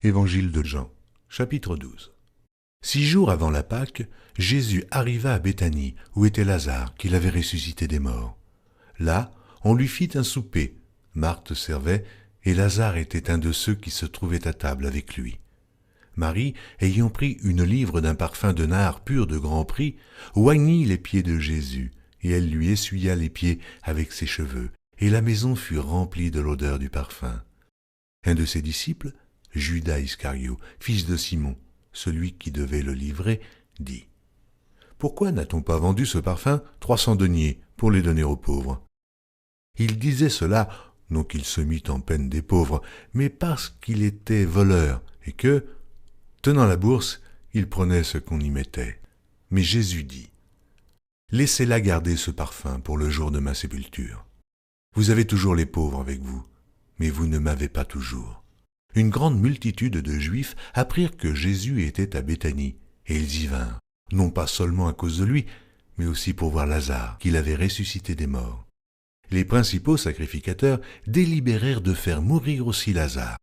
Évangile de Jean, chapitre 12. 6 jours avant la Pâque, Jésus arriva à Béthanie, où était Lazare, qu'il avait ressuscité des morts. Là, on lui fit un souper. Marthe servait, et Lazare était un de ceux qui se trouvaient à table avec lui. Marie, ayant pris une livre d'un parfum de nard pur de grand prix, oignit les pieds de Jésus, et elle lui essuya les pieds avec ses cheveux, et la maison fut remplie de l'odeur du parfum. Un de ses disciples, Judas Iscario, fils de Simon, celui qui devait le livrer, dit « Pourquoi n'a-t-on pas vendu ce parfum 300 deniers pour les donner aux pauvres ?» Il disait cela, non qu'il se mît en peine des pauvres, mais parce qu'il était voleur et que, tenant la bourse, il prenait ce qu'on y mettait. Mais Jésus dit « Laissez-la garder ce parfum pour le jour de ma sépulture. Vous avez toujours les pauvres avec vous, mais vous ne m'avez pas toujours. » Une grande multitude de Juifs apprirent que Jésus était à Béthanie, et ils y vinrent, non pas seulement à cause de lui, mais aussi pour voir Lazare, qu'il avait ressuscité des morts. Les principaux sacrificateurs délibérèrent de faire mourir aussi Lazare,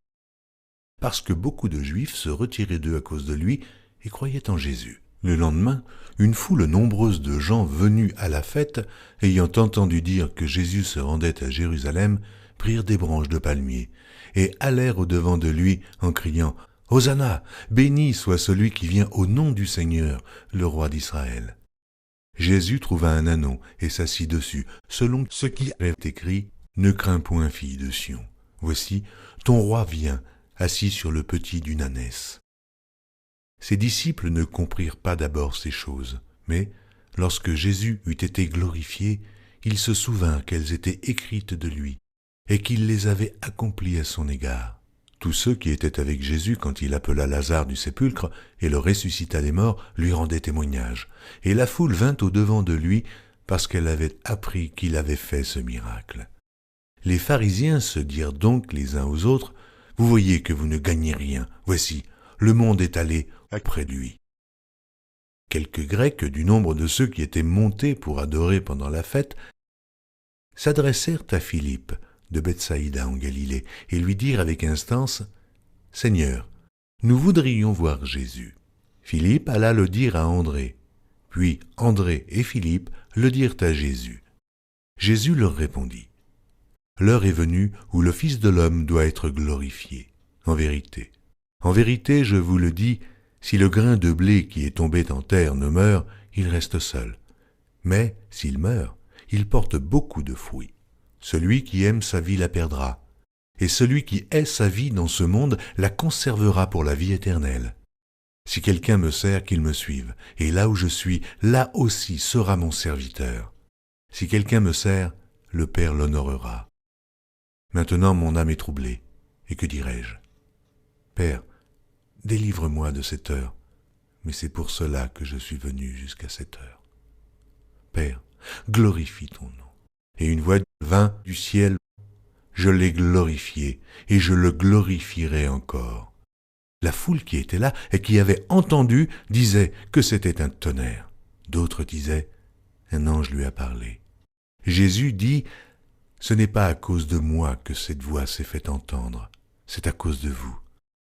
parce que beaucoup de Juifs se retiraient d'eux à cause de lui et croyaient en Jésus. Le lendemain, une foule nombreuse de gens venus à la fête, ayant entendu dire que Jésus se rendait à Jérusalem, prirent des branches de palmier et allèrent au-devant de lui en criant « Hosanna, béni soit celui qui vient au nom du Seigneur, le roi d'Israël. » Jésus trouva un ânon et s'assit dessus, selon ce qui est écrit « Ne crains point, fille de Sion. Voici, ton roi vient, assis sur le petit d'une ânesse. » Ses disciples ne comprirent pas d'abord ces choses, mais, lorsque Jésus eut été glorifié, ils se souvinrent qu'elles étaient écrites de lui, et qu'il les avait accomplies à son égard. Tous ceux qui étaient avec Jésus quand il appela Lazare du sépulcre et le ressuscita des morts lui rendaient témoignage, et la foule vint au-devant de lui parce qu'elle avait appris qu'il avait fait ce miracle. Les pharisiens se dirent donc les uns aux autres « Vous voyez que vous ne gagnez rien, voici, le monde est allé après lui. » Quelques Grecs du nombre de ceux qui étaient montés pour adorer pendant la fête s'adressèrent à Philippe, de Bethsaïda en Galilée, et lui dirent avec instance « Seigneur, nous voudrions voir Jésus. » Philippe alla le dire à André. Puis André et Philippe le dirent à Jésus. Jésus leur répondit « L'heure est venue où le Fils de l'homme doit être glorifié. En vérité, je vous le dis, si le grain de blé qui est tombé en terre ne meurt, il reste seul. Mais s'il meurt, il porte beaucoup de fruits. Celui qui aime sa vie la perdra, et celui qui hait sa vie dans ce monde la conservera pour la vie éternelle. Si quelqu'un me sert, qu'il me suive, et là où je suis, là aussi sera mon serviteur. Si quelqu'un me sert, le Père l'honorera. Maintenant mon âme est troublée, et que dirai-je? Père, délivre-moi de cette heure, mais c'est pour cela que je suis venu jusqu'à cette heure. Père, glorifie ton nom. Et une voix vint du ciel, je l'ai glorifié, et je le glorifierai encore. La foule qui était là et qui avait entendu disait que c'était un tonnerre. D'autres disaient, un ange lui a parlé. Jésus dit, ce n'est pas à cause de moi que cette voix s'est fait entendre, c'est à cause de vous.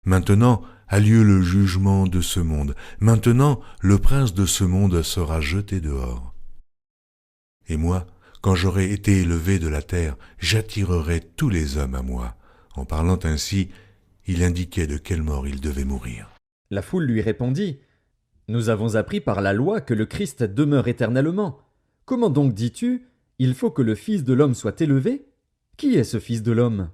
Maintenant a lieu le jugement de ce monde. Maintenant, le prince de ce monde sera jeté dehors. Et moi, quand j'aurai été élevé de la terre, j'attirerai tous les hommes à moi. En parlant ainsi, il indiquait de quelle mort il devait mourir. La foule lui répondit « Nous avons appris par la loi que le Christ demeure éternellement. Comment donc dis-tu, il faut que le Fils de l'homme soit élevé? Qui est ce Fils de l'homme »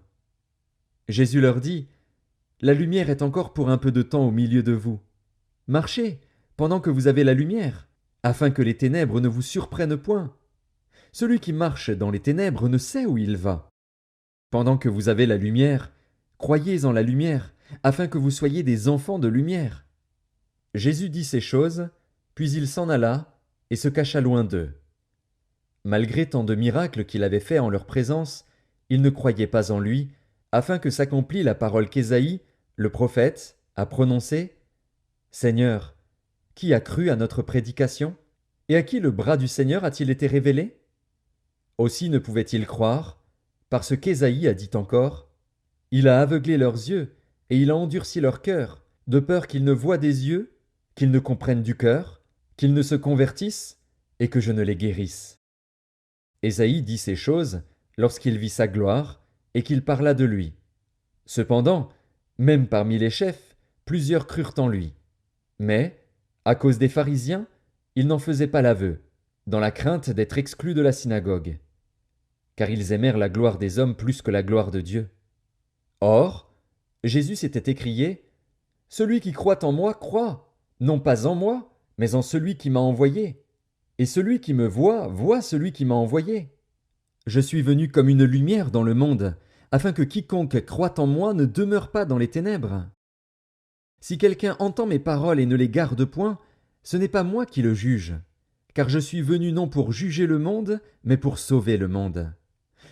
Jésus leur dit « La lumière est encore pour un peu de temps au milieu de vous. Marchez, pendant que vous avez la lumière, afin que les ténèbres ne vous surprennent point. Celui qui marche dans les ténèbres ne sait où il va. Pendant que vous avez la lumière, croyez en la lumière, afin que vous soyez des enfants de lumière. » Jésus dit ces choses, puis il s'en alla et se cacha loin d'eux. Malgré tant de miracles qu'il avait faits en leur présence, ils ne croyaient pas en lui, afin que s'accomplît la parole qu'Ésaïe, le prophète, a prononcée. « Seigneur, qui a cru à notre prédication? Et à qui le bras du Seigneur a-t-il été révélé? » Aussi ne pouvaient-ils croire, parce qu'Ésaïe a dit encore « Il a aveuglé leurs yeux, et il a endurci leur cœur, de peur qu'ils ne voient des yeux, qu'ils ne comprennent du cœur, qu'ils ne se convertissent, et que je ne les guérisse. » Ésaïe dit ces choses lorsqu'il vit sa gloire, et qu'il parla de lui. Cependant, même parmi les chefs, plusieurs crurent en lui. Mais, à cause des pharisiens, ils n'en faisaient pas l'aveu, dans la crainte d'être exclus de la synagogue. Car ils aimèrent la gloire des hommes plus que la gloire de Dieu. Or, Jésus s'était écrié, « Celui qui croit en moi croit, non pas en moi, mais en celui qui m'a envoyé. Et celui qui me voit, voit celui qui m'a envoyé. Je suis venu comme une lumière dans le monde, afin que quiconque croit en moi ne demeure pas dans les ténèbres. Si quelqu'un entend mes paroles et ne les garde point, ce n'est pas moi qui le juge, car je suis venu non pour juger le monde, mais pour sauver le monde.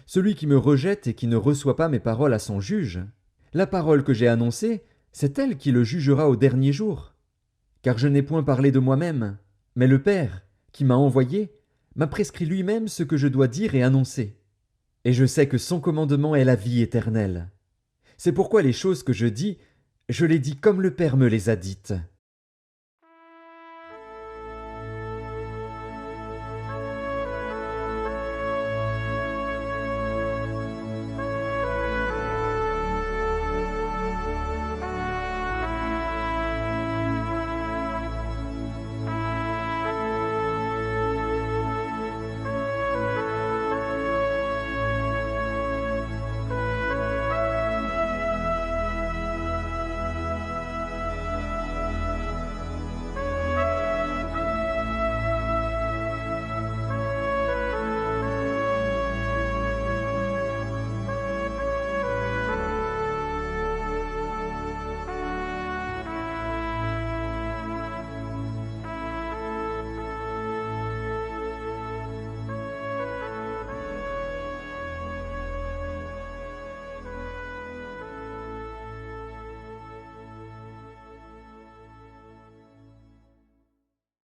Celui qui me rejette et qui ne reçoit pas mes paroles à son juge, la parole que j'ai annoncée, c'est elle qui le jugera au dernier jour. Car je n'ai point parlé de moi-même, mais le Père, qui m'a envoyé, m'a prescrit lui-même ce que je dois dire et annoncer. Et je sais que son commandement est la vie éternelle. C'est pourquoi les choses que je dis, je les dis comme le Père me les a dites.